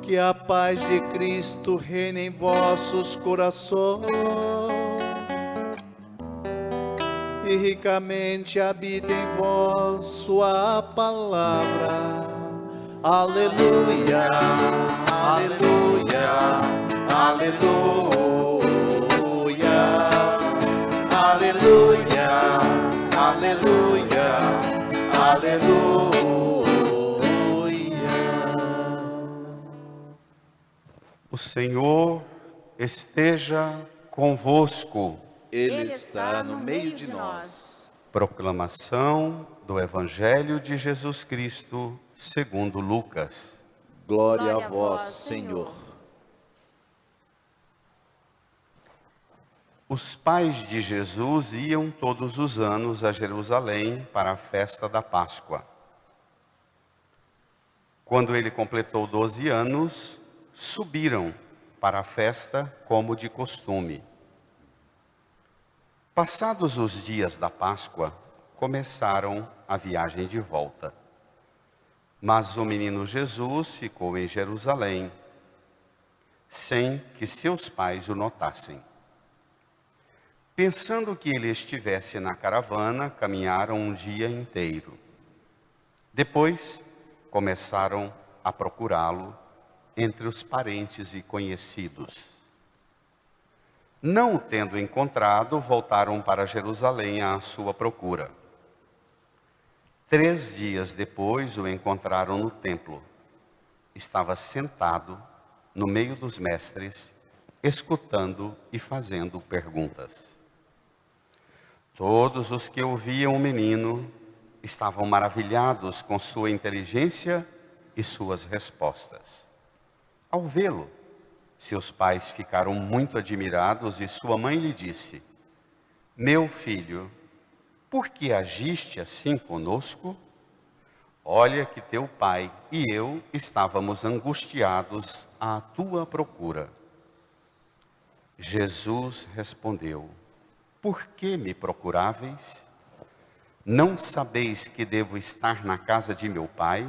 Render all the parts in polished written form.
Que a paz de Cristo reine em vossos corações e ricamente habite em vós sua palavra. Aleluia, aleluia, aleluia, aleluia, aleluia, aleluia. O Senhor esteja convosco. Ele está no meio de nós. Proclamação do Evangelho de Jesus Cristo, segundo Lucas. Glória a vós, Senhor. Os pais de Jesus iam todos os anos a Jerusalém para a festa da Páscoa. Quando ele completou 12 anos, subiram para a festa como de costume. Passados os dias da Páscoa, começaram a viagem de volta. Mas o menino Jesus ficou em Jerusalém, sem que seus pais o notassem. Pensando que ele estivesse na caravana, caminharam um dia inteiro. Depois, começaram a procurá-lo entre os parentes e conhecidos. Não o tendo encontrado, voltaram para Jerusalém à sua procura. 3 dias depois, o encontraram no templo. Estava sentado no meio dos mestres, escutando e fazendo perguntas. Todos os que ouviam o menino estavam maravilhados com sua inteligência e suas respostas. Ao vê-lo, seus pais ficaram muito admirados e sua mãe lhe disse: Meu filho, por que agiste assim conosco? Olha que teu pai e eu estávamos angustiados à tua procura. Jesus respondeu: Por que me procuráveis? Não sabeis que devo estar na casa de meu pai?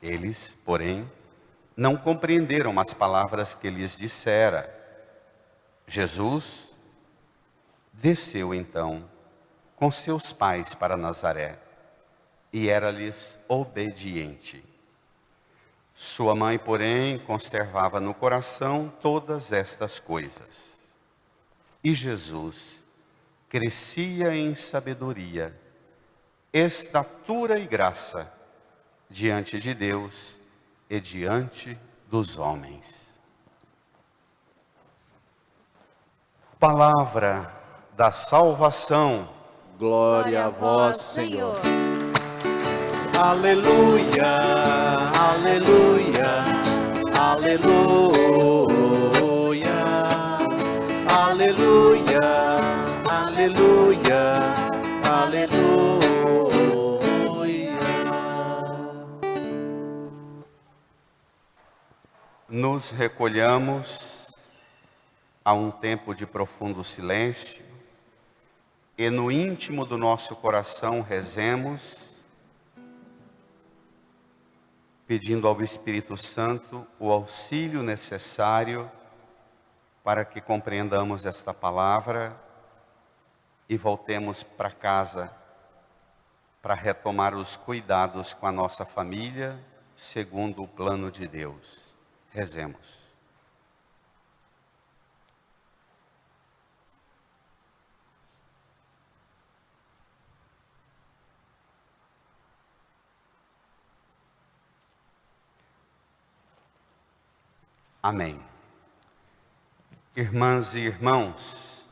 Eles, porém, não compreenderam as palavras que lhes dissera. Jesus desceu então com seus pais para Nazaré e era-lhes obediente. Sua mãe, porém, conservava no coração todas estas coisas. E Jesus crescia em sabedoria, estatura e graça diante de Deus e diante dos homens. Palavra da salvação. Glória a vós, Senhor. Aleluia, aleluia, aleluia, aleluia, aleluia, aleluia. Nos recolhamos a um tempo de profundo silêncio e no íntimo do nosso coração rezemos, pedindo ao Espírito Santo o auxílio necessário para que compreendamos esta palavra e voltemos para casa para retomar os cuidados com a nossa família segundo o plano de Deus. Rezemos. Amém. Irmãs e irmãos,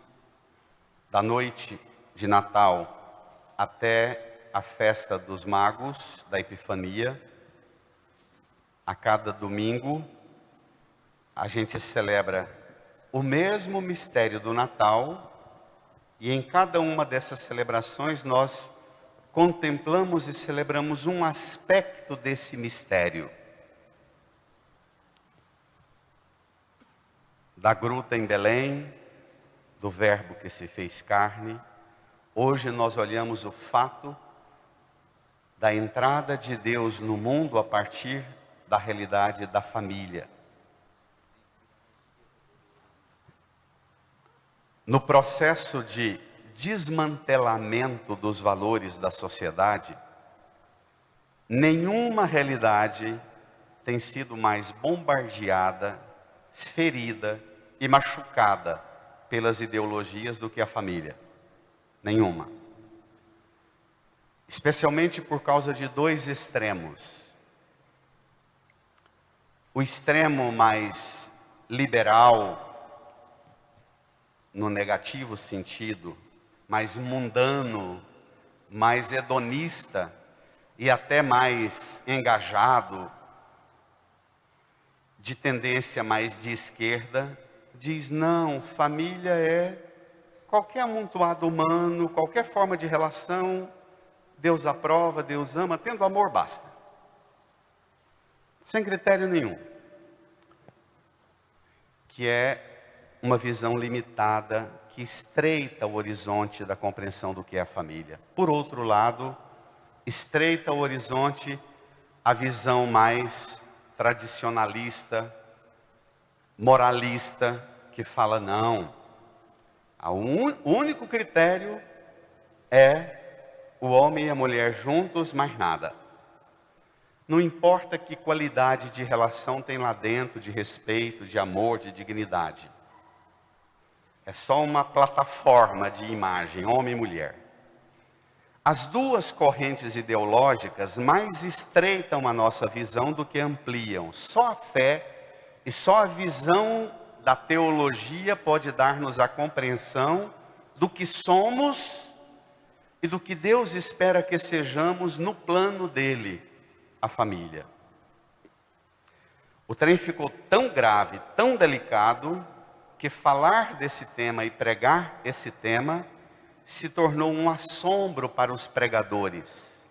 da noite de Natal até a festa dos Magos da Epifania, a cada domingo a gente celebra o mesmo mistério do Natal e em cada uma dessas celebrações nós contemplamos e celebramos um aspecto desse mistério. Da gruta em Belém, do Verbo que se fez carne, Hoje nós olhamos o fato da entrada de Deus no mundo a partir da realidade da família. No processo de desmantelamento dos valores da sociedade, nenhuma realidade tem sido mais bombardeada, ferida e machucada pelas ideologias do que a família. Nenhuma. Especialmente por causa de dois extremos. O extremo mais liberal, no negativo sentido, mais mundano, mais hedonista e até mais engajado, de tendência mais de esquerda, diz: não, família é qualquer amontoado humano, qualquer forma de relação, Deus aprova, Deus ama, tendo amor basta. Sem critério nenhum. Que é uma visão limitada, que estreita o horizonte da compreensão do que é a família. Por outro lado, estreita o horizonte a visão mais tradicionalista, moralista, que fala: não, o único critério é o homem e a mulher juntos, mais nada. Não importa que qualidade de relação tem lá dentro, de respeito, de amor, de dignidade. É só uma plataforma de imagem, homem e mulher. As duas correntes ideológicas mais estreitam a nossa visão do que ampliam. Só a fé e só a visão da teologia pode dar-nos a compreensão do que somos e do que Deus espera que sejamos no plano dele, a família. O trem ficou tão grave, tão delicado, que falar desse tema e pregar esse tema se tornou um assombro para os pregadores.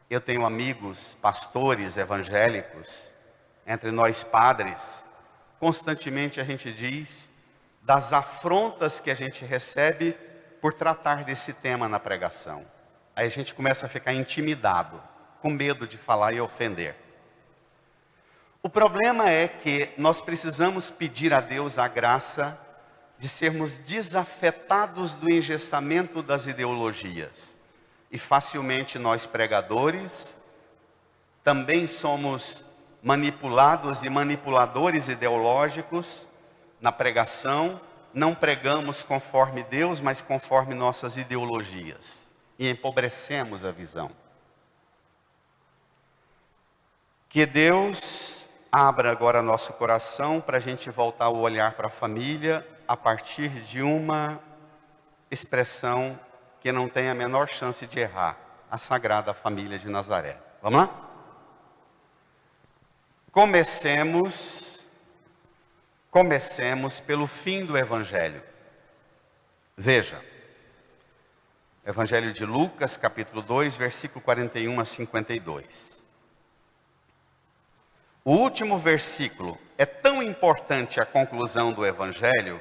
Eu tenho amigos, pastores evangélicos, entre nós padres, constantemente a gente diz das afrontas que a gente recebe por tratar desse tema na pregação. Aí a gente começa a ficar intimidado, com medo de falar e ofender. O problema é que nós precisamos pedir a Deus a graça de sermos desafetados do engessamento das ideologias. E facilmente nós pregadores também somos manipulados e manipuladores ideológicos na pregação. Não pregamos conforme Deus, mas conforme nossas ideologias. E empobrecemos a visão. Que Deus abra agora nosso coração para a gente voltar o olhar para a família a partir de uma expressão que não tem a menor chance de errar: a Sagrada Família de Nazaré. Vamos lá? Comecemos pelo fim do Evangelho. Veja, Evangelho de Lucas, capítulo 2, versículo 41 a 52. O último versículo é tão importante a conclusão do Evangelho,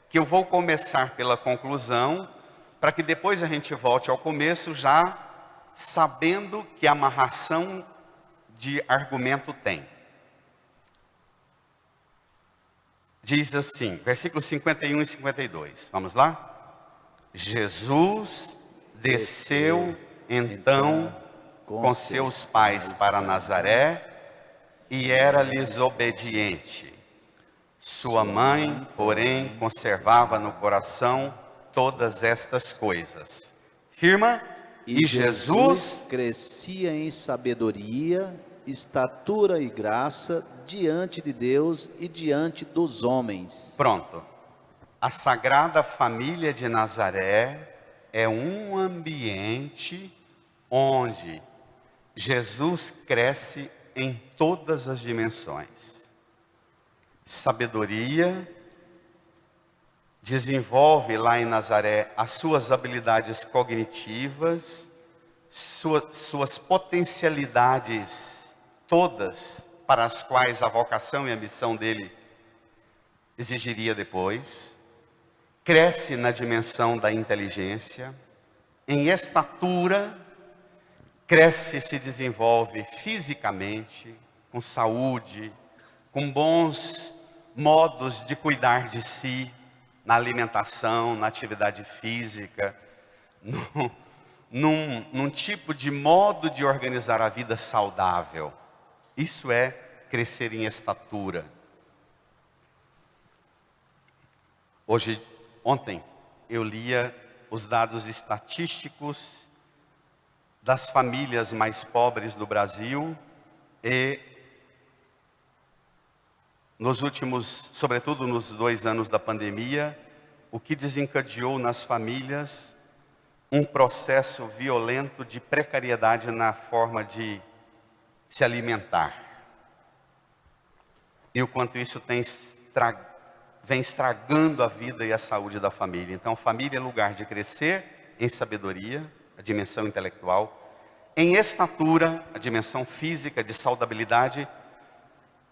que eu vou começar pela conclusão, para que depois a gente volte ao começo já sabendo que amarração de argumento tem. Diz assim, versículos 51 e 52, vamos lá? Jesus desceu então com seus pais para Nazaré e era-lhes obediente. Sua mãe, porém, conservava no coração todas estas coisas. Firma? E Jesus crescia em sabedoria, estatura e graça diante de Deus e diante dos homens. Pronto. A Sagrada Família de Nazaré é um ambiente onde Jesus cresce em todas as dimensões. Sabedoria, desenvolve lá em Nazaré as suas habilidades cognitivas, suas potencialidades todas para as quais a vocação e a missão dele exigiria depois. Cresce na dimensão da inteligência, em estatura, cresce e se desenvolve fisicamente, com saúde, com bons modos de cuidar de si, na alimentação, na atividade física, num tipo de modo de organizar a vida saudável. Isso é crescer em estatura. Ontem, eu lia os dados estatísticos das famílias mais pobres do Brasil e nos últimos, sobretudo nos 2 anos da pandemia, o que desencadeou nas famílias um processo violento de precariedade na forma de se alimentar. E o quanto isso vem estragando a vida e a saúde da família. Então, família é lugar de crescer em sabedoria, a dimensão intelectual, em estatura, a dimensão física, de saudabilidade,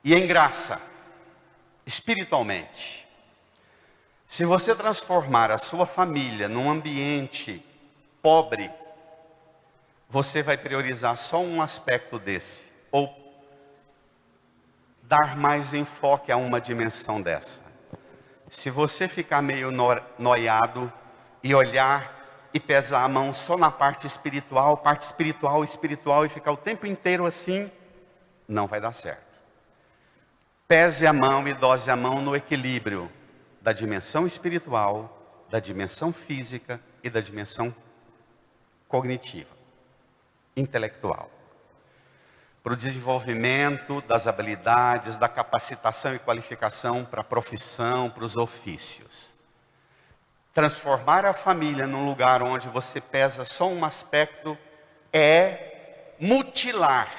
e em graça, espiritualmente. Se você transformar a sua família num ambiente pobre, você vai priorizar só um aspecto desse, ou dar mais enfoque a uma dimensão dessa. Se você ficar meio noiado e olhar e pesar a mão só na parte espiritual, e ficar o tempo inteiro assim, não vai dar certo. Pese a mão e dose a mão no equilíbrio da dimensão espiritual, da dimensão física e da dimensão cognitiva, intelectual. Para o desenvolvimento das habilidades, da capacitação e qualificação para a profissão, para os ofícios. Transformar a família num lugar onde você pesa só um aspecto é mutilar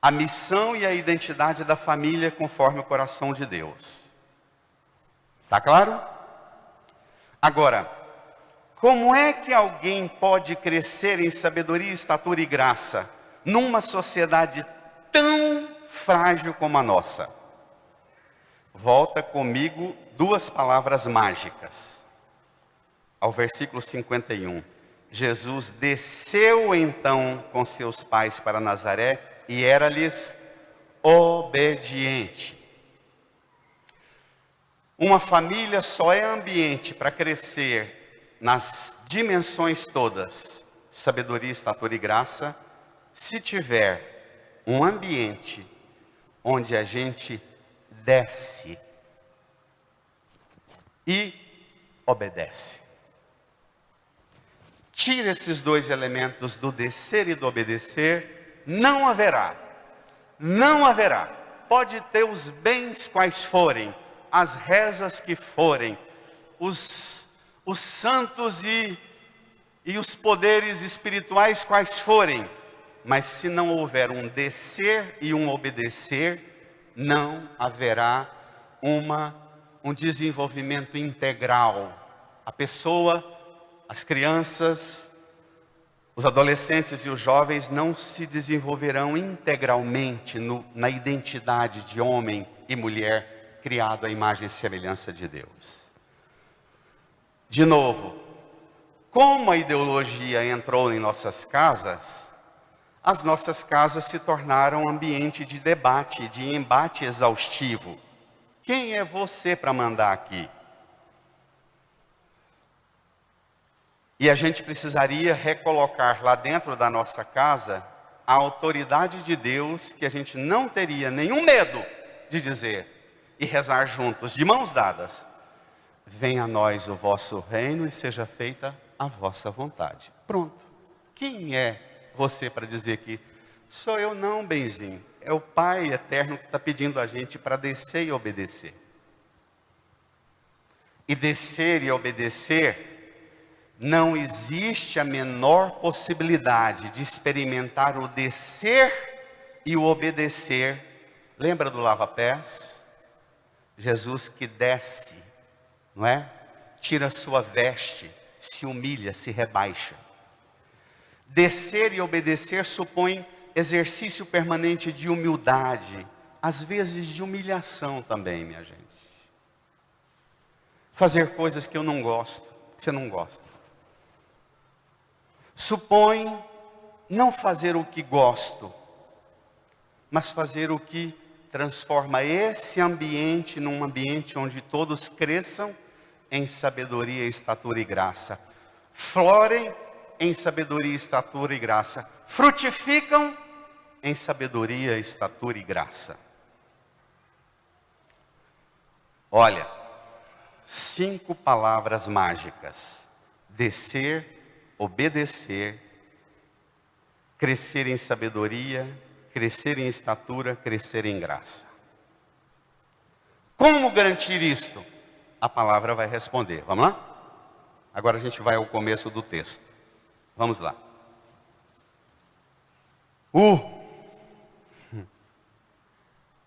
a missão e a identidade da família conforme o coração de Deus. Tá claro? Agora, como é que alguém pode crescer em sabedoria, estatura e graça numa sociedade tão frágil como a nossa? Volta comigo 2 palavras mágicas. Ao versículo 51. Jesus desceu então com seus pais para Nazaré e era-lhes obediente. Uma família só é ambiente para crescer nas dimensões todas, sabedoria, estatura e graça, se tiver um ambiente onde a gente desce e obedece. Tira esses 2 elementos do descer e do obedecer, não haverá. Pode ter os bens quais forem, as rezas que forem, os santos e os poderes espirituais quais forem, mas se não houver um descer e um obedecer, não haverá um desenvolvimento integral. A pessoa, as crianças, os adolescentes e os jovens não se desenvolverão integralmente na identidade de homem e mulher criado à imagem e semelhança de Deus. De novo, como a ideologia entrou em nossas casas, as nossas casas se tornaram ambiente de debate, de embate exaustivo. Quem é você para mandar aqui? E a gente precisaria recolocar lá dentro da nossa casa a autoridade de Deus, que a gente não teria nenhum medo de dizer e rezar juntos, de mãos dadas. Venha a nós o vosso reino e seja feita a vossa vontade. Pronto. Quem é você para dizer que sou eu não, benzinho? É o Pai eterno que está pedindo a gente para descer e obedecer. E descer e obedecer, não existe a menor possibilidade de experimentar o descer e o obedecer. Lembra do lava-pés? Jesus que desce, não é? Tira sua veste, se humilha, se rebaixa. Descer e obedecer supõe exercício permanente de humildade, às vezes de humilhação também, minha gente. Fazer coisas que eu não gosto, que você não gosta. supõe não fazer o que gosto, mas fazer o que transforma esse ambiente num ambiente onde todos cresçam em sabedoria, estatura e graça. Florem em sabedoria, estatura e graça. Frutificam em sabedoria, estatura e graça. Olha, 5 palavras mágicas: descer, obedecer, crescer em sabedoria, crescer em estatura, crescer em graça. Como garantir isto? A palavra vai responder. Vamos lá? Agora a gente vai ao começo do texto. Vamos lá.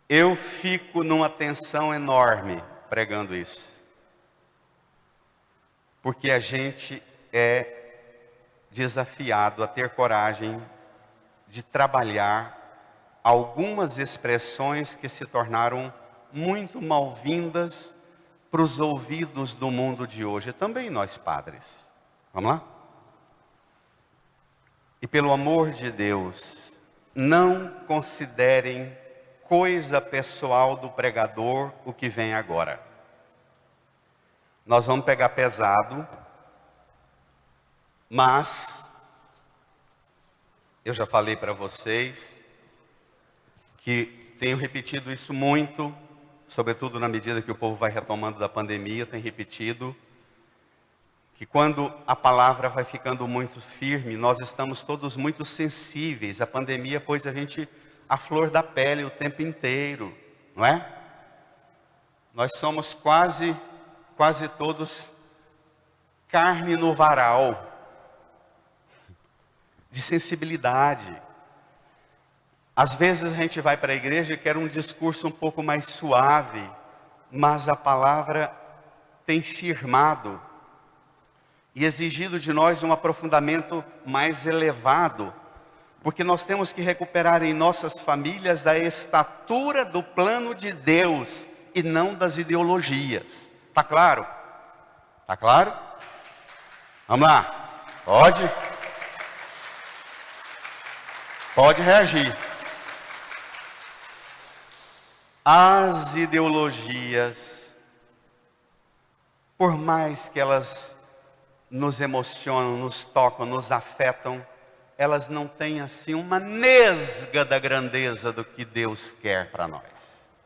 Eu fico numa tensão enorme pregando isso. Porque a gente é desafiado a ter coragem de trabalhar algumas expressões que se tornaram muito mal-vindas para os ouvidos do mundo de hoje, também nós padres. Vamos lá? E pelo amor de Deus, não considerem coisa pessoal do pregador o que vem agora. Nós vamos pegar pesado, mas eu já falei para vocês que tenho repetido isso muito, sobretudo na medida que o povo vai retomando da pandemia, tem repetido, que quando a palavra vai ficando muito firme, nós estamos todos muito sensíveis. A pandemia pôs a gente à flor da pele o tempo inteiro, não é? Nós somos quase todos carne no varal, de sensibilidade. Às vezes a gente vai para a igreja e quer um discurso um pouco mais suave, mas a palavra tem firmado e exigido de nós um aprofundamento mais elevado, porque nós temos que recuperar em nossas famílias a estatura do plano de Deus e não das ideologias. Está claro? Está claro? Vamos lá. Pode reagir. As ideologias, por mais que elas nos emocionam, nos tocam, nos afetam, elas não têm assim uma nesga da grandeza do que Deus quer para nós.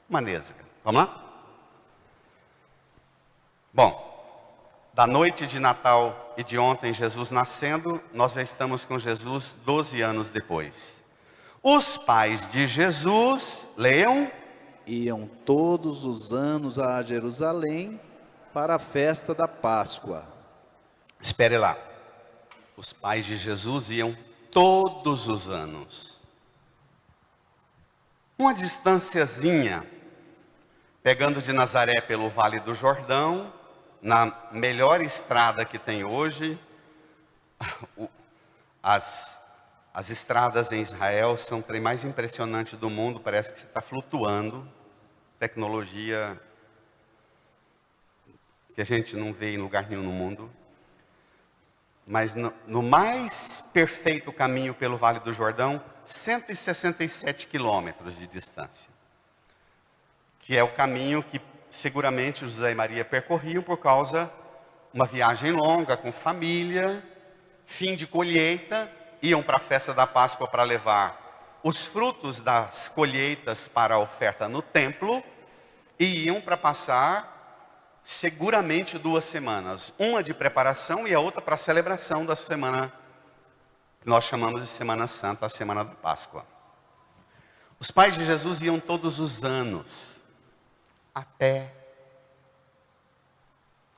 Uma nesga. Vamos lá? Bom, da noite de Natal e de ontem Jesus nascendo, nós já estamos com Jesus 12 anos depois. Os pais de Jesus, leiam, iam todos os anos a Jerusalém para a festa da Páscoa. Espere lá. Os pais de Jesus iam todos os anos. Uma distânciazinha, pegando de Nazaré pelo Vale do Jordão, na melhor estrada que tem hoje. As estradas em Israel são o trem mais impressionante do mundo, parece que você está flutuando. Tecnologia que a gente não vê em lugar nenhum no mundo. Mas no mais perfeito caminho pelo Vale do Jordão, 167 quilômetros de distância. Que é o caminho que seguramente José e Maria percorriam por causa uma viagem longa com família, fim de colheita, iam para a festa da Páscoa para levar os frutos das colheitas para a oferta no templo e iam para passar seguramente 2 semanas, uma de preparação e a outra para a celebração da semana que nós chamamos de Semana Santa, a semana da Páscoa. Os pais de Jesus iam todos os anos a pé,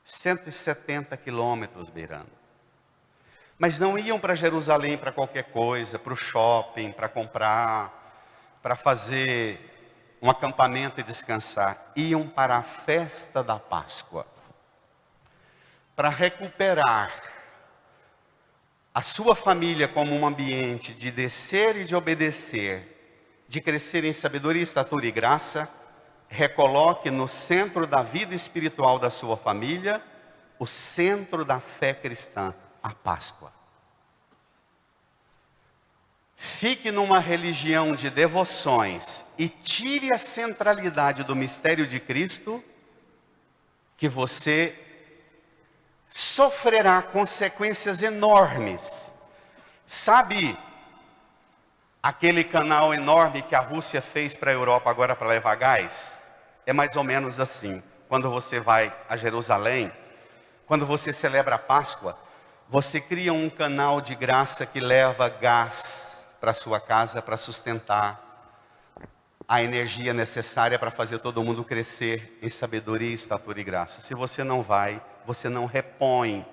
170 quilômetros beirando. Mas não iam para Jerusalém para qualquer coisa, para o shopping, para comprar, para fazer um acampamento e descansar. Iam para a festa da Páscoa, para recuperar a sua família como um ambiente de descer e de obedecer, de crescer em sabedoria, estatura e graça. Recoloque no centro da vida espiritual da sua família o centro da fé cristã, a Páscoa. Fique numa religião de devoções e tire a centralidade do mistério de Cristo, que você sofrerá consequências enormes. Sabe aquele canal enorme que a Rússia fez para a Europa agora para levar gás? É mais ou menos assim. Quando você vai a Jerusalém, quando você celebra a Páscoa, você cria um canal de graça que leva gás para sua casa para sustentar a energia necessária para fazer todo mundo crescer em sabedoria, estatura e graça. Se você não vai, você não repõe,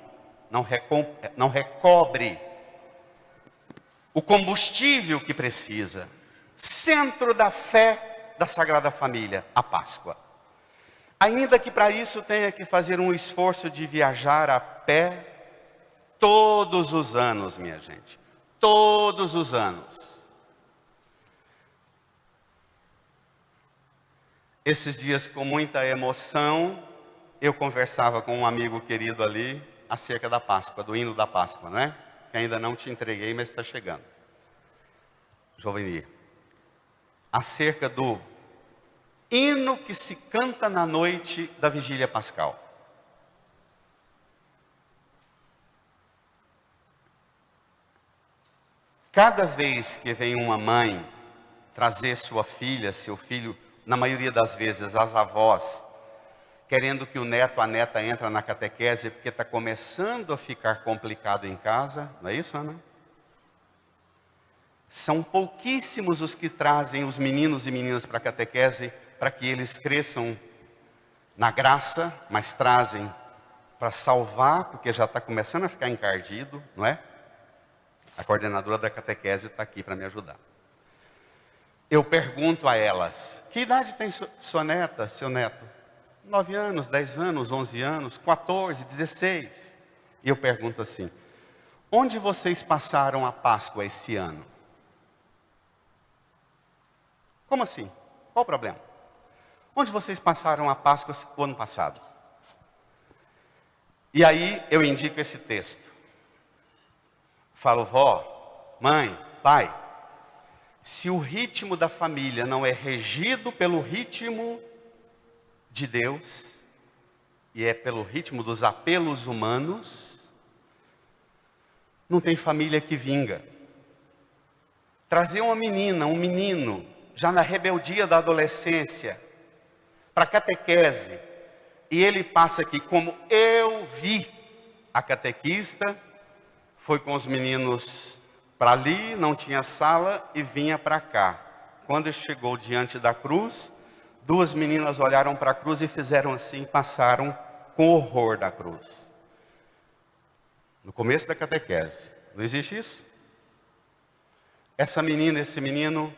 não recobre o combustível que precisa. Centro da fé da Sagrada Família, a Páscoa. Ainda que para isso tenha que fazer um esforço de viajar a pé todos os anos, minha gente. Todos os anos. Esses dias, com muita emoção, eu conversava com um amigo querido ali acerca da Páscoa, do hino da Páscoa, não é? Que ainda não te entreguei, mas está chegando. Jovenir. Acerca do hino que se canta na noite da vigília pascal. Cada vez que vem uma mãe trazer sua filha, seu filho, na maioria das vezes as avós, querendo que o neto, a neta entre na catequese, porque está começando a ficar complicado em casa, não é isso, Ana? São pouquíssimos os que trazem os meninos e meninas para a catequese, para que eles cresçam na graça, mas trazem para salvar, porque já está começando a ficar encardido, não é? A coordenadora da catequese está aqui para me ajudar. Eu pergunto a elas, que idade tem sua neta, seu neto? 9 anos, 10 anos, 11 anos, 14, 16. E eu pergunto assim, onde vocês passaram a Páscoa esse ano? Como assim? Qual o problema? Onde vocês passaram a Páscoa o ano passado? E aí eu indico esse texto. Falo, vó, mãe, pai, se o ritmo da família não é regido pelo ritmo de Deus, e é pelo ritmo dos apelos humanos, não tem família que vinga. Trazer uma menina, um menino, já na rebeldia da adolescência, para a catequese, e ele passa aqui, como eu vi a catequista, foi com os meninos para ali, não tinha sala e vinha para cá. Quando chegou diante da cruz, 2 meninas olharam para a cruz e fizeram assim, passaram com horror da cruz. No começo da catequese. Não existe isso? Essa menina, esse menino,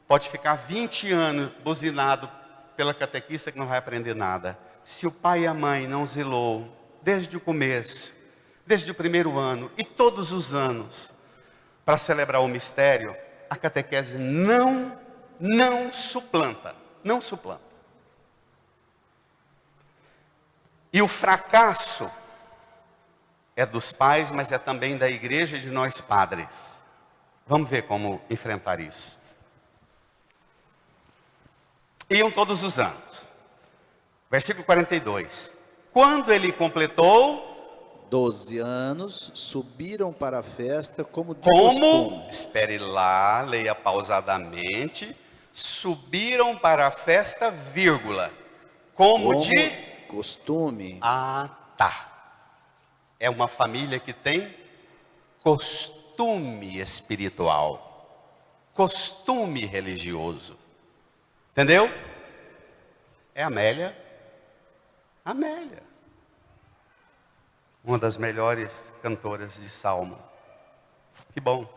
pode ficar 20 anos buzinado pela catequista que não vai aprender nada. Se o pai e a mãe não zelou desde o começo, desde o primeiro ano e todos os anos, para celebrar o mistério, a catequese não suplanta. Não suplanta. E o fracasso é dos pais, mas é também da igreja e de nós padres. Vamos ver como enfrentar isso. Iam todos os anos. Versículo 42. Quando ele completou 12 anos, subiram para a festa como de costume. Espere lá, leia pausadamente. Subiram para a festa, vírgula. Como de costume. Ah, tá. É uma família que tem costume espiritual. Costume religioso. Entendeu? É Amélia. Amélia. Uma das melhores cantoras de salmo. Que bom.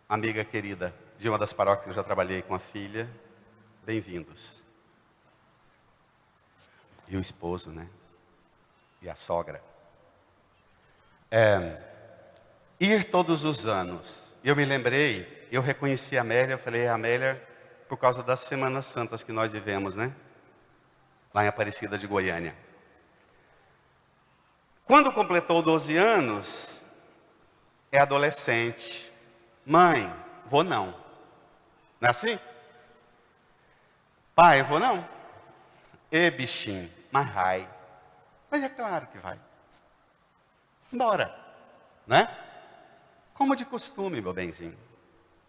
Amiga querida de uma das paróquias que eu já trabalhei com a filha. Bem-vindos. E o esposo, né? E a sogra. Ir todos os anos. Eu me lembrei, eu reconheci a Amélia, eu falei, Amélia, por causa das Semanas Santas que nós vivemos, né? Lá em Aparecida de Goiânia. Quando completou 12 anos, é adolescente. Mãe, vou não. Não é assim? Pai, vou não. Ê, bichinho, mas vai. Mas é claro que vai. Bora, né? Como de costume, meu benzinho.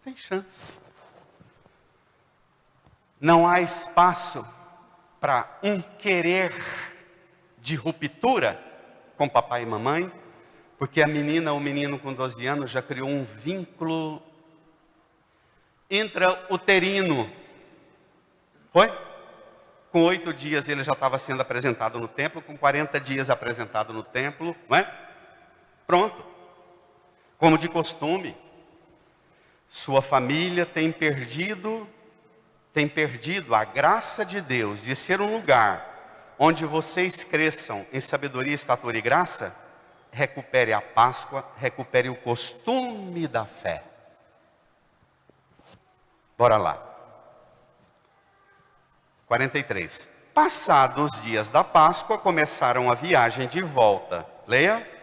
Tem chance. Não há espaço para um querer de ruptura com papai e mamãe, porque a menina ou o menino com 12 anos já criou um vínculo intrauterino. Foi? Com 8 dias ele já estava sendo apresentado no templo, com 40 dias apresentado no templo, não é? Pronto. Como de costume, sua família tem perdido a graça de Deus de ser um lugar onde vocês cresçam em sabedoria, estatura e graça. Recupere a Páscoa, recupere o costume da fé. Bora lá. 43. Passados os dias da Páscoa, começaram a viagem de volta. Leia.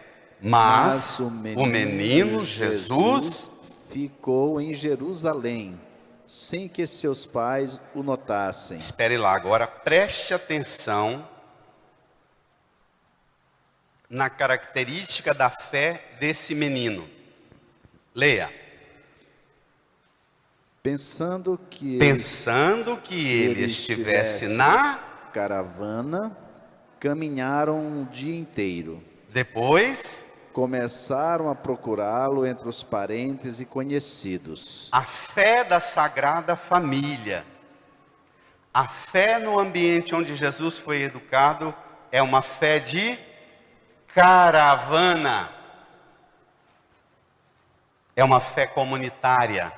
Mas o menino Jesus ficou em Jerusalém, sem que seus pais o notassem. Espere lá agora, preste atenção na característica da fé desse menino. Leia. Pensando que ele estivesse na caravana, caminharam um dia inteiro. Depois, começaram a procurá-lo entre os parentes e conhecidos. A fé da Sagrada Família, a fé no ambiente onde Jesus foi educado, é uma fé de caravana. É uma fé comunitária,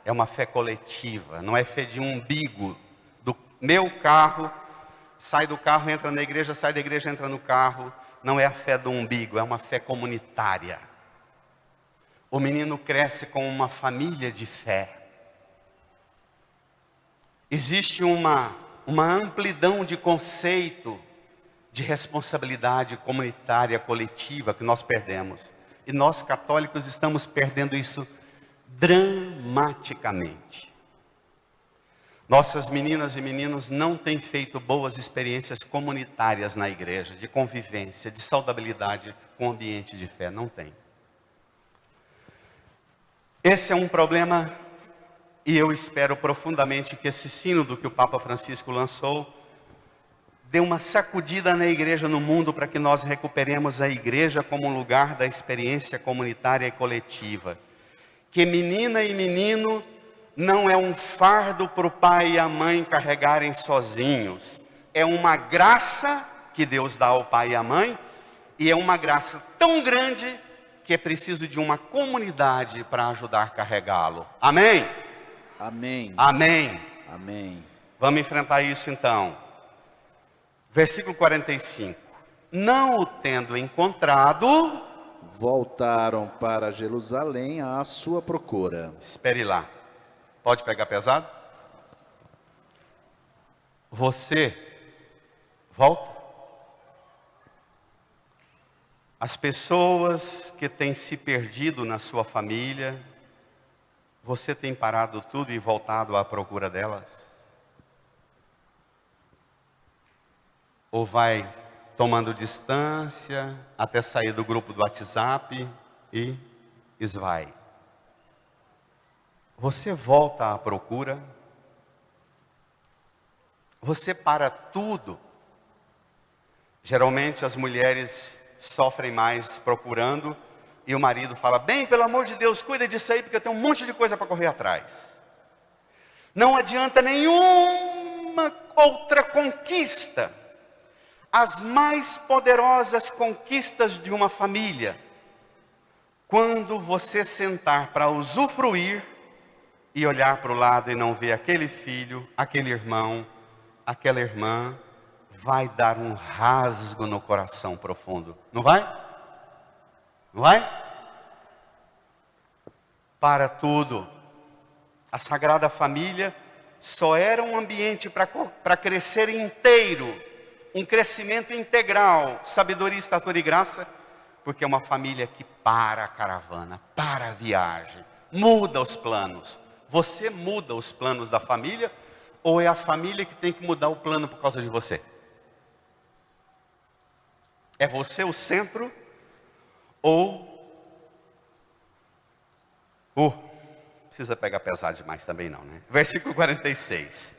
é uma fé coletiva, não é fé de umbigo, do meu carro, sai do carro, entra na igreja, sai da igreja, entra no carro. Não é a fé do umbigo, é uma fé comunitária. O menino cresce com uma família de fé. Existe uma amplidão de conceito de responsabilidade comunitária, coletiva, que nós perdemos. E nós católicos estamos perdendo isso dramaticamente. Nossas meninas e meninos não têm feito boas experiências comunitárias na igreja, de convivência, de saudabilidade com o ambiente de fé, não tem. Esse é um problema, e eu espero profundamente que esse sínodo que o Papa Francisco lançou, dê uma sacudida na igreja no mundo, para que nós recuperemos a igreja como um lugar da experiência comunitária e coletiva. Que menina e menino não é um fardo para o pai e a mãe carregarem sozinhos. É uma graça que Deus dá ao pai e à mãe, e é uma graça tão grande que é preciso de uma comunidade para ajudar a carregá-lo. Amém? Amém. Amém. Amém. Vamos enfrentar isso então. Versículo 45. Não o tendo encontrado, voltaram para Jerusalém à sua procura. Espere lá. Pode pegar pesado? Você volta. As pessoas que têm se perdido na sua família, você tem parado tudo e voltado à procura delas? Ou vai tomando distância até sair do grupo do WhatsApp e esvai? Você volta à procura? Você para tudo? Geralmente as mulheres sofrem mais procurando, e o marido fala: bem, pelo amor de Deus, cuida disso aí, porque eu tenho um monte de coisa para correr atrás. Não adianta nenhuma outra conquista. As mais poderosas conquistas de uma família, quando você sentar para usufruir e olhar para o lado e não ver aquele filho, aquele irmão, aquela irmã, vai dar um rasgo no coração profundo. Não vai? Não vai? Para tudo. A Sagrada Família só era um ambiente para crescer inteiro, um crescimento integral, sabedoria, estatura e graça, Porque é uma família que para a caravana, para a viagem, muda os planos. Você muda os planos da família ou é a família que tem que mudar o plano por causa de você? É você o centro ou precisa pegar pesado demais também não, né? Versículo 46.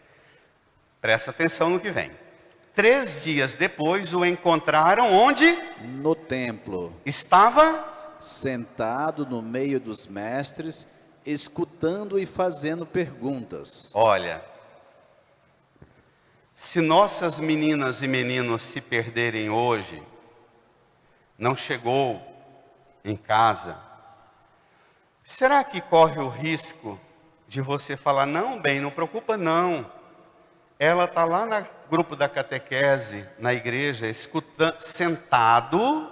Presta atenção no que vem. 3 dias depois o encontraram onde? No templo, Estava sentado no meio dos mestres, escutando e fazendo perguntas. Olha, se nossas meninas e meninos se perderem hoje, não chegou em casa, será que corre o risco de você falar, não, bem, não preocupa não, ela está lá no grupo da catequese, na igreja, sentado,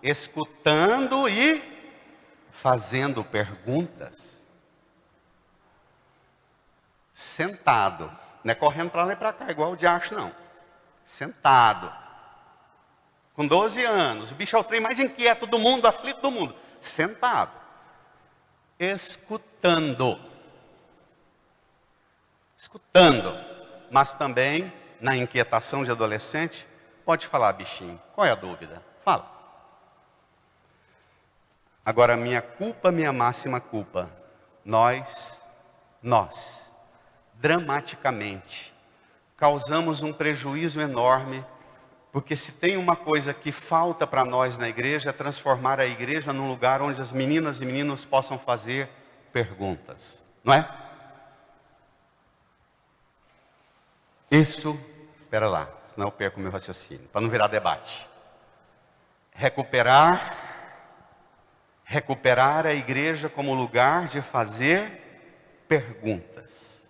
escutando e fazendo perguntas? Sentado, não é correndo para lá e para cá, igual o diacho não, sentado, com 12 anos, o bicho é o trem mais inquieto do mundo, aflito do mundo, sentado, escutando, mas também, na inquietação de adolescente, pode falar, bichinho, qual é a dúvida? Fala. Agora, minha máxima culpa, nós, dramaticamente, causamos um prejuízo enorme, porque se tem uma coisa que falta para nós na igreja, é transformar a igreja num lugar onde as meninas e meninos possam fazer perguntas, não é? Isso, espera lá, senão eu perco o meu raciocínio, para não virar debate. Recuperar a igreja como lugar de fazer perguntas.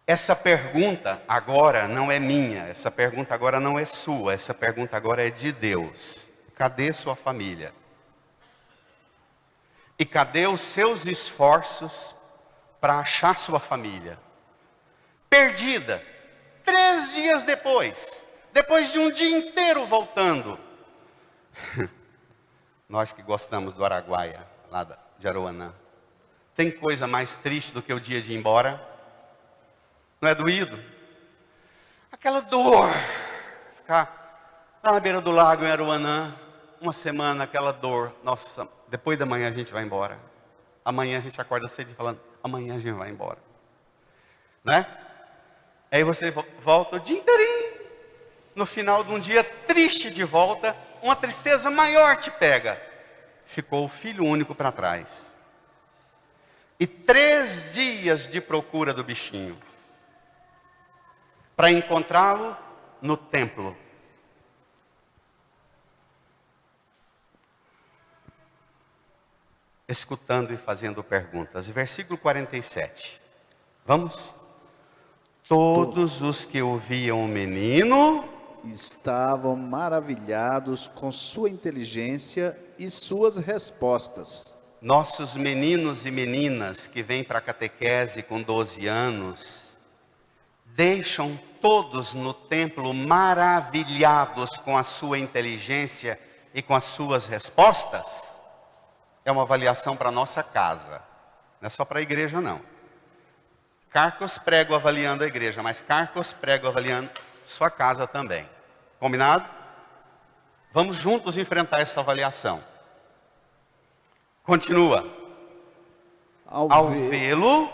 Essa pergunta agora não é minha, essa pergunta agora não é sua, essa pergunta agora é de Deus. Cadê sua família? E cadê os seus esforços para achar sua família? Perdida, 3 dias depois de um dia inteiro voltando. Nós que gostamos do Araguaia, lá de Aroanã, tem coisa mais triste do que o dia de ir embora? Não é doído? Aquela dor, ficar lá na beira do lago em Aruanã, uma semana, aquela dor, nossa, depois da manhã a gente vai embora. Amanhã a gente acorda cedo falando, amanhã a gente vai embora. Né? Aí você volta o dia inteirinho, no final de um dia triste de volta, uma tristeza maior te pega. Ficou o filho único para trás. E 3 dias de procura do bichinho, para encontrá-lo no templo. Escutando e fazendo perguntas. Versículo 47. Vamos? Todos os que ouviam o menino estavam maravilhados com sua inteligência e suas respostas. Nossos meninos e meninas que vêm para a catequese com 12 anos, deixam todos no templo maravilhados com a sua inteligência e com as suas respostas? É uma avaliação para a nossa casa, não é só para a igreja não. Carcos prego avaliando a igreja, mas Carcos prego avaliando sua casa também. Combinado? Vamos juntos enfrentar essa avaliação. Continua. Ao vê-lo,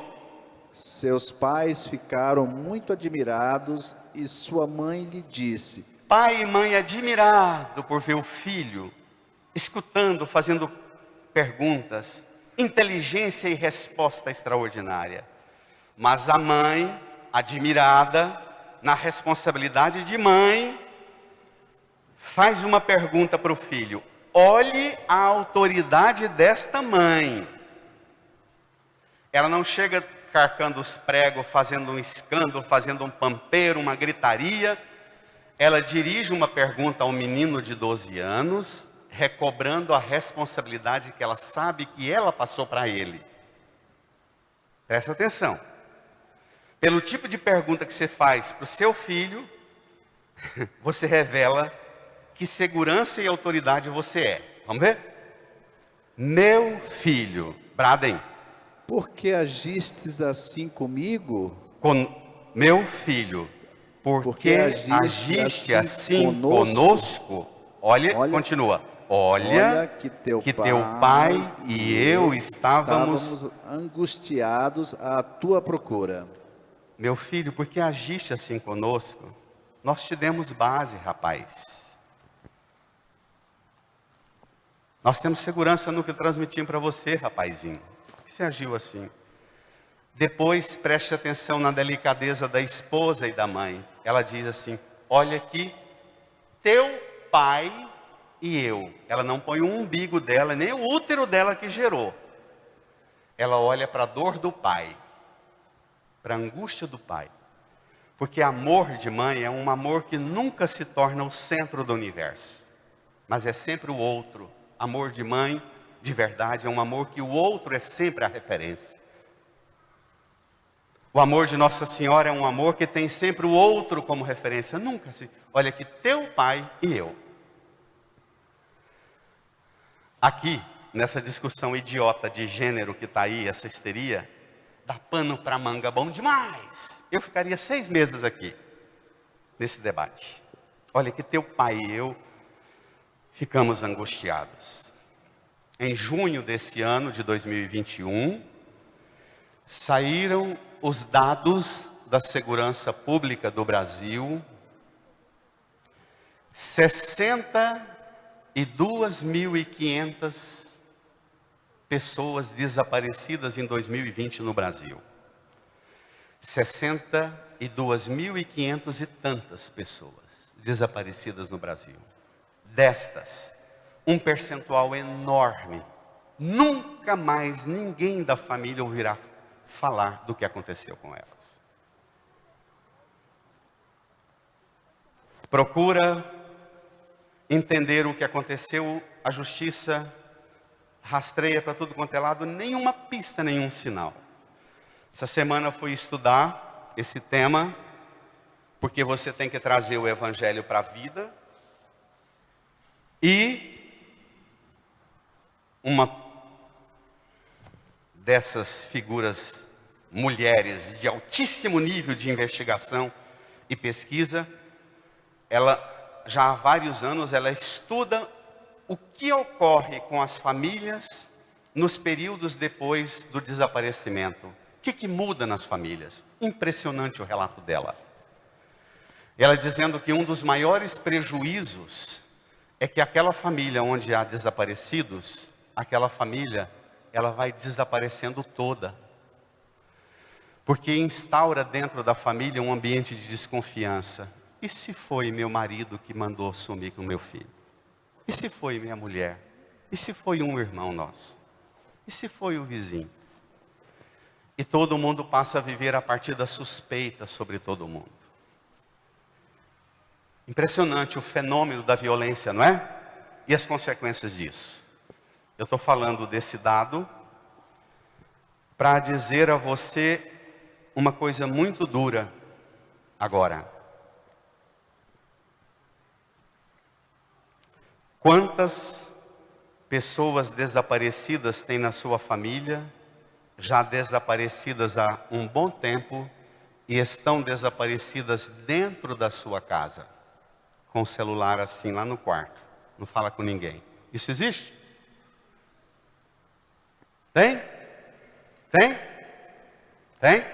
seus pais ficaram muito admirados e sua mãe lhe disse: pai e mãe admirado por ver o filho, escutando, fazendo perguntas, inteligência e resposta extraordinária. Mas a mãe, admirada, na responsabilidade de mãe, faz uma pergunta para o filho. Olhe a autoridade desta mãe. Ela não chega carcando os pregos, fazendo um escândalo, fazendo um pampeiro, uma gritaria. Ela dirige uma pergunta ao menino de 12 anos, recobrando a responsabilidade que ela sabe que ela passou para ele. Presta atenção. Pelo tipo de pergunta que você faz para o seu filho, você revela que que segurança e autoridade você é. Vamos ver? Meu filho, bradem. Por que agistes assim comigo? Meu filho, porque agiste assim conosco? Olha, continua. Olha que teu pai e eu estávamos angustiados à tua procura. Meu filho, porque agiste assim conosco? Nós te demos base, rapaz. Nós temos segurança no que transmitimos para você, rapazinho. Por que você agiu assim? Depois, preste atenção na delicadeza da esposa e da mãe. Ela diz assim, olha aqui, teu pai e eu. Ela não põe o umbigo dela, nem o útero dela que gerou. Ela olha para a dor do pai, para a angústia do pai. Porque amor de mãe é um amor que nunca se torna o centro do universo. Mas é sempre o outro. Amor de mãe, de verdade, é um amor que o outro é sempre a referência. O amor de Nossa Senhora é um amor que tem sempre o outro como referência. Nunca se... Olha aqui, teu pai e eu. Aqui, nessa discussão idiota de gênero que está aí, essa histeria, dá pano para manga bom demais. Eu ficaria 6 meses aqui, nesse debate. Olha que teu pai e eu ficamos angustiados. Em junho desse ano de 2021, saíram os dados da segurança pública do Brasil. 62.500 pessoas desaparecidas em 2020 no Brasil. 62.500 e tantas pessoas desaparecidas no Brasil. Destas, um percentual enorme. Nunca mais ninguém da família ouvirá falar do que aconteceu com elas. Procura entender o que aconteceu, a justiça rastreia para tudo quanto é lado, nenhuma pista, nenhum sinal. Essa semana eu fui estudar esse tema, porque você tem que trazer o evangelho para a vida. E uma dessas figuras, mulheres de altíssimo nível de investigação e pesquisa, ela já há vários anos, ela estuda o que ocorre com as famílias nos períodos depois do desaparecimento. O que muda nas famílias? Impressionante o relato dela. Ela dizendo que um dos maiores prejuízos é que aquela família onde há desaparecidos, aquela família, ela vai desaparecendo toda. Porque instaura dentro da família um ambiente de desconfiança. E se foi meu marido que mandou sumir com meu filho? E se foi minha mulher? E se foi um irmão nosso? E se foi o vizinho? E todo mundo passa a viver a partir da suspeita sobre todo mundo. Impressionante o fenômeno da violência, não é? E as consequências disso. Eu estou falando desse dado para dizer a você uma coisa muito dura agora. Quantas pessoas desaparecidas tem na sua família, já desaparecidas há um bom tempo, e estão desaparecidas dentro da sua casa, com o celular assim lá no quarto, não fala com ninguém. Isso existe? Tem? Tem? Tem?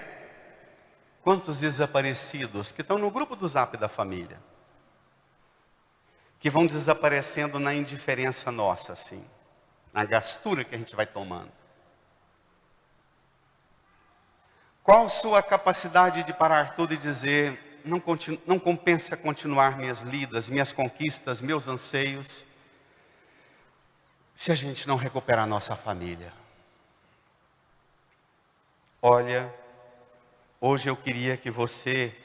Quantos desaparecidos que estão no grupo do Zap da família? Que vão desaparecendo na indiferença nossa, assim. Na gastura que a gente vai tomando. Qual sua capacidade de parar tudo e dizer, não compensa continuar minhas lidas, minhas conquistas, meus anseios, se a gente não recuperar nossa família? Olha, hoje eu queria que você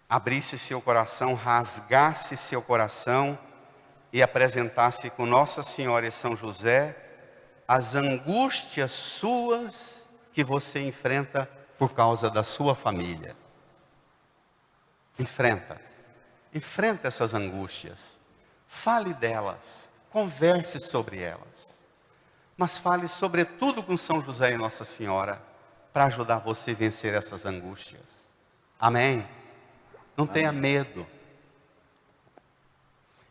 abrisse seu coração, rasgasse seu coração e apresentasse com Nossa Senhora e São José as angústias suas que você enfrenta por causa da sua família. Enfrenta essas angústias. Fale delas, converse sobre elas. Mas fale sobretudo com São José e Nossa Senhora, para ajudar você a vencer essas angústias. Amém? Não tenha medo.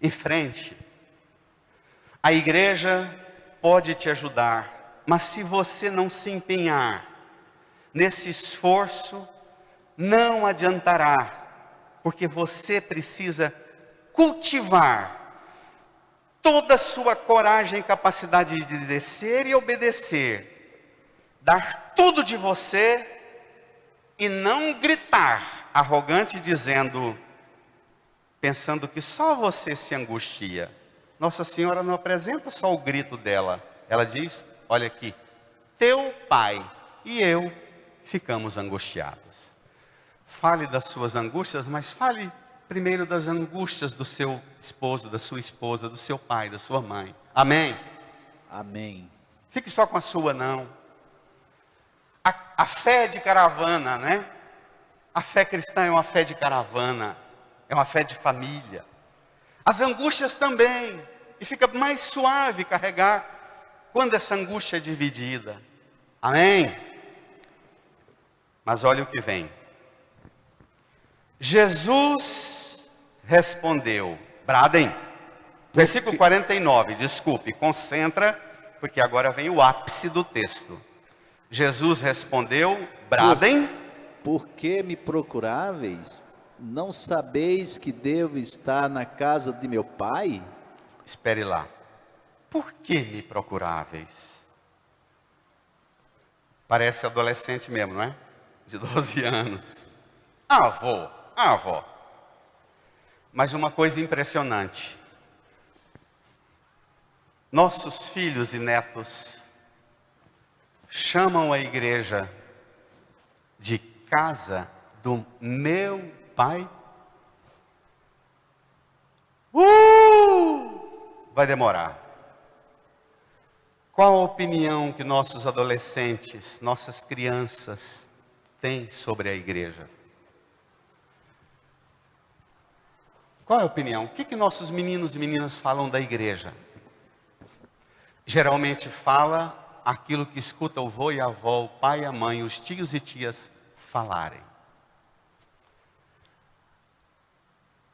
Enfrente. A igreja pode te ajudar, mas se você não se empenhar nesse esforço, não adiantará, porque você precisa cultivar toda a sua coragem e capacidade de descer e obedecer, dar tudo de você e não gritar arrogante dizendo, pensando que só você se angustia. Nossa Senhora não apresenta só o grito dela, ela diz, olha aqui, teu pai e eu ficamos angustiados. Fale das suas angústias, mas fale primeiro das angústias do seu esposo, da sua esposa, do seu pai, da sua mãe. Amém? Amém. Fique só com a sua, não. A fé de caravana, né? A fé cristã é uma fé de caravana, é uma fé de família. As angústias também, e fica mais suave carregar quando essa angústia é dividida. Amém? Mas olha o que vem. Jesus respondeu, bradem, versículo 49, desculpe, concentra, porque agora vem o ápice do texto. Jesus respondeu, bradem. Por que me procuráveis? Não sabeis que devo estar na casa de meu pai? Espere lá. Por que me procuráveis? Parece adolescente mesmo, não é? De 12 anos. Avô. Mas uma coisa impressionante. Nossos filhos e netos chamam a igreja de casa do meu pai. Vai demorar. Qual a opinião que nossos adolescentes, nossas crianças têm sobre a igreja? Qual é a opinião? O que nossos meninos e meninas falam da igreja? Geralmente fala aquilo que escuta o vô e a avó, o pai e a mãe, os tios e tias falarem.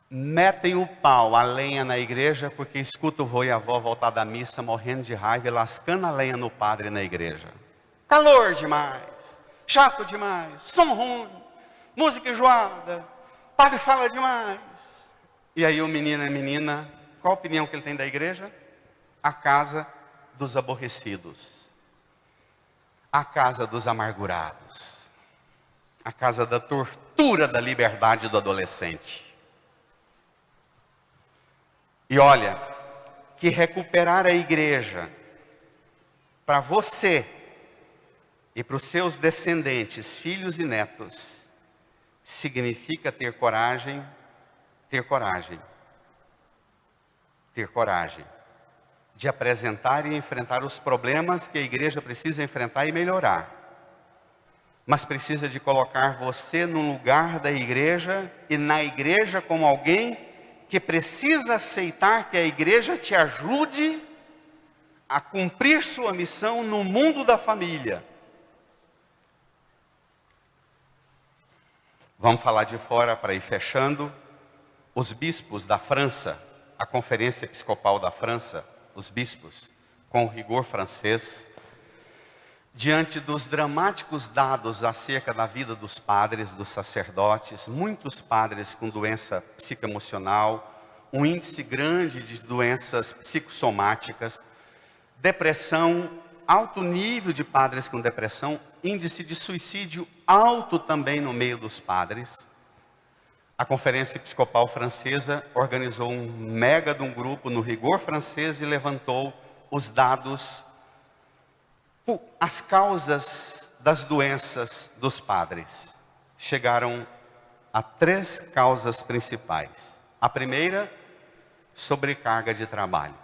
Metem o pau, a lenha na igreja, porque escuta o vô e a avó voltar da missa, morrendo de raiva e lascando a lenha no padre na igreja. Calor demais, chato demais, som ruim, música enjoada, padre fala demais. E aí o menino e a menina, qual a opinião que ele tem da igreja? A casa dos aborrecidos, a casa dos amargurados, a casa da tortura da liberdade do adolescente. E olha, que recuperar a igreja para você e para os seus descendentes, filhos e netos, significa ter coragem de apresentar e enfrentar os problemas que a igreja precisa enfrentar e melhorar. Mas precisa de colocar você no lugar da igreja e na igreja como alguém que precisa aceitar que a igreja te ajude a cumprir sua missão no mundo da família. Vamos falar de fora para ir fechando. Os bispos da França, a Conferência Episcopal da França, os bispos, com o rigor francês, diante dos dramáticos dados acerca da vida dos padres, dos sacerdotes, muitos padres com doença psicoemocional, um índice grande de doenças psicossomáticas, depressão, alto nível de padres com depressão, índice de suicídio alto também no meio dos padres. A Conferência Episcopal Francesa organizou um mega de um grupo no rigor francês e levantou os dados, as causas das doenças dos padres. Chegaram a 3 causas principais. A primeira, sobrecarga de trabalho.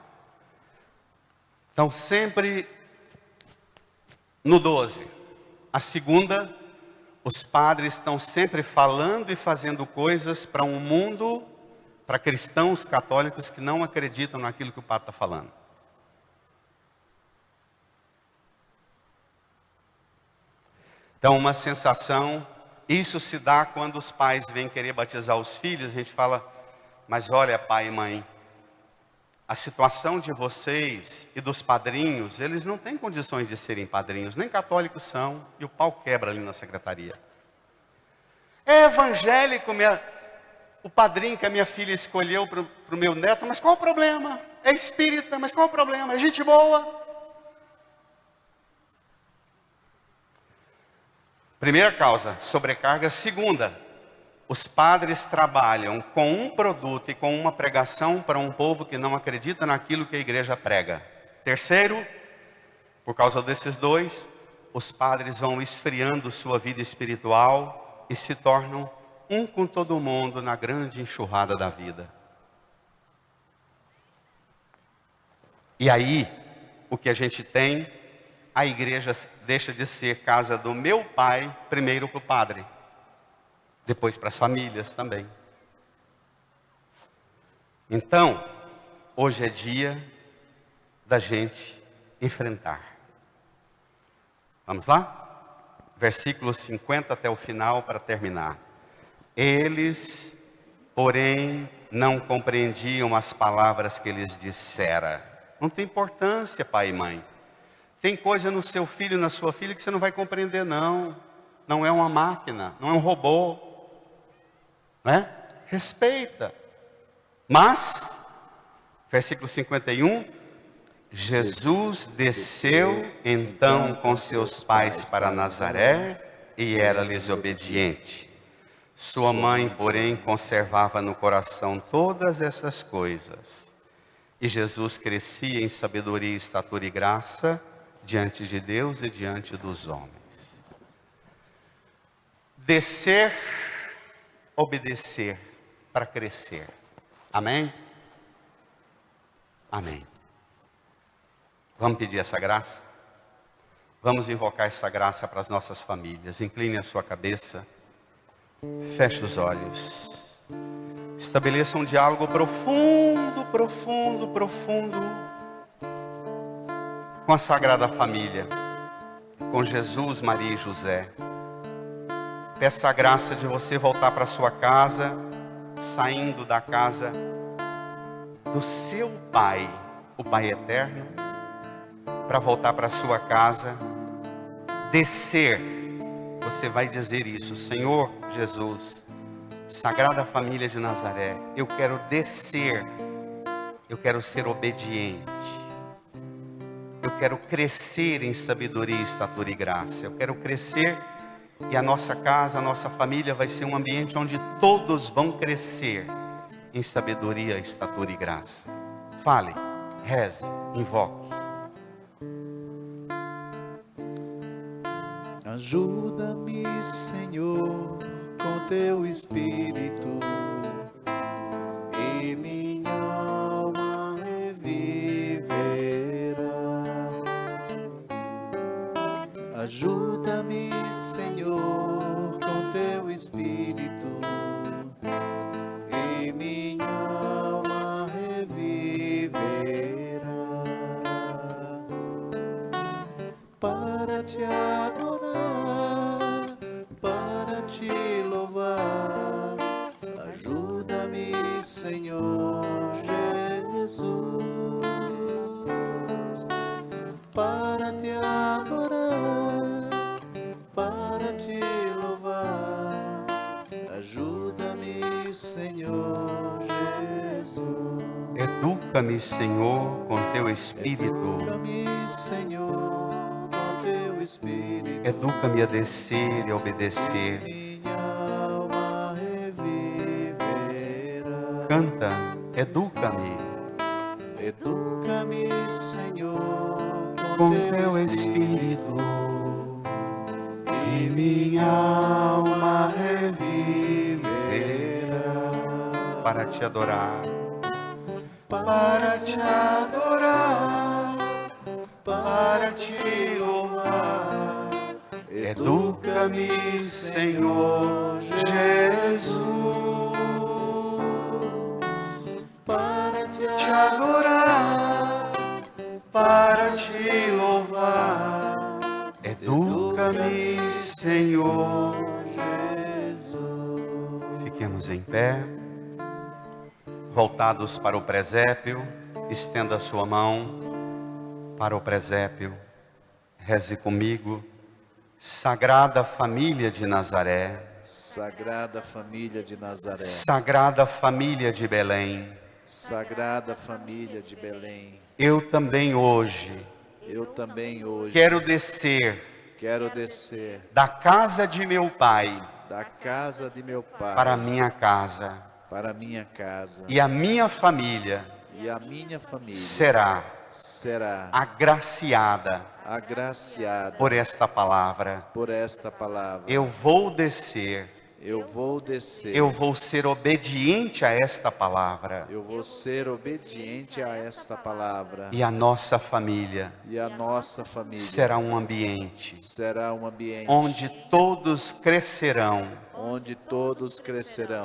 Então, sempre no 12. A segunda, os padres estão sempre falando e fazendo coisas para um mundo, para cristãos católicos que não acreditam naquilo que o padre está falando. Então, uma sensação, isso se dá quando os pais vêm querer batizar os filhos, a gente fala, mas olha, pai e mãe, a situação de vocês e dos padrinhos, eles não têm condições de serem padrinhos, nem católicos são, e o pau quebra ali na secretaria. É evangélico, o padrinho que a minha filha escolheu para o meu neto, mas qual o problema? É espírita, mas qual o problema? É gente boa. Primeira causa, sobrecarga. Segunda, os padres trabalham com um produto e com uma pregação para um povo que não acredita naquilo que a igreja prega. Terceiro, por causa desses dois, os padres vão esfriando sua vida espiritual e se tornam um com todo mundo na grande enxurrada da vida. E aí, o que a gente tem, a igreja deixa de ser casa do meu pai, primeiro para o padre, depois para as famílias também. Então, hoje é dia da gente enfrentar. Vamos lá? Versículo 50 até o final para terminar. Eles, porém, não compreendiam as palavras que lhes dissera. Não tem importância, pai e mãe. Tem coisa no seu filho, na sua filha, que você não vai compreender, não. Não é uma máquina, não é um robô. Né? Respeita. Mas, versículo 51, Jesus desceu então com seus pais para Nazaré e era-lhes obediente. Sua mãe, porém, conservava no coração todas essas coisas. E Jesus crescia em sabedoria, estatura e graça diante de Deus e diante dos homens. Descer, obedecer para crescer. Amém? Amém. Vamos pedir essa graça? Vamos invocar essa graça para as nossas famílias. Incline a sua cabeça. Feche os olhos. Estabeleça um diálogo profundo, profundo, profundo com a Sagrada Família, com Jesus, Maria e José. Peça a graça de você voltar para sua casa, saindo da casa do seu Pai, o Pai eterno, para voltar para sua casa, descer. Você vai dizer isso: Senhor Jesus, Sagrada Família de Nazaré, eu quero descer, eu quero ser obediente, eu quero crescer em sabedoria, estatura e graça, eu quero crescer e a nossa casa, a nossa família vai ser um ambiente onde todos vão crescer em sabedoria, estatura e graça. Fale, reze, invoque. Ajuda-me, Senhor, com teu Espírito, e minha alma reviverá. Ajuda-me, Senhor, com teu Espírito, e minha alma reviverá. Para te adorar, para te louvar, ajuda-me, Senhor Jesus. Para te adorar, para te louvar, ajuda-me, Senhor Jesus. Educa-me, Senhor, com teu Espírito. Educa-me, Senhor, com teu Espírito. Educa-me a descer e a obedecer. Minha alma reviverá. Canta, educa-me Educa-me, Senhor, com teu Espírito, e minha alma reviverá. Para te adorar, para te adorar, para te louvar. Educa-me, Senhor Jesus. adorar, para te louvar. Educa-me, Senhor Jesus. Fiquemos em pé, voltados para o presépio. Estenda a sua mão para o presépio. Reze comigo. Sagrada Família de Nazaré, Sagrada Família de Nazaré, Sagrada Família de Belém, Sagrada Família de Belém, eu também hoje eu também hoje quero descer da casa de meu Pai casa de meu Pai para a minha casa, para minha casa, e a minha família e a minha família será agraciada por esta palavra. Eu vou descer, eu vou ser obediente a esta palavra, e a nossa família será um ambiente onde todos crescerão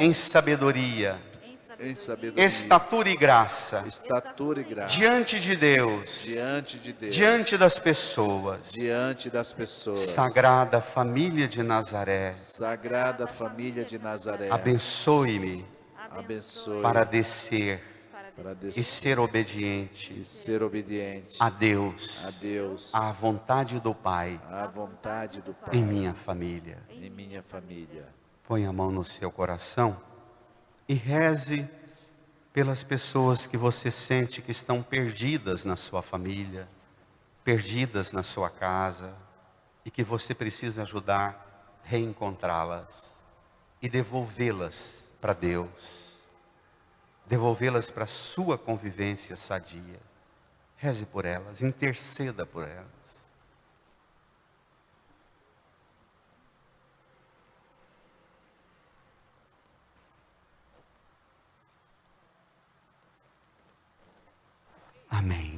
em sabedoria, estatura e graça, diante de Deus, diante das pessoas. Sagrada Família de Nazaré, abençoe-me para descer e ser obediente a Deus, à vontade do Pai, em minha família. Põe a mão no seu coração e reze pelas pessoas que você sente que estão perdidas na sua família, perdidas na sua casa, e que você precisa ajudar a reencontrá-las e devolvê-las para Deus, devolvê-las para a sua convivência sadia. Reze por elas, interceda por elas. Amém.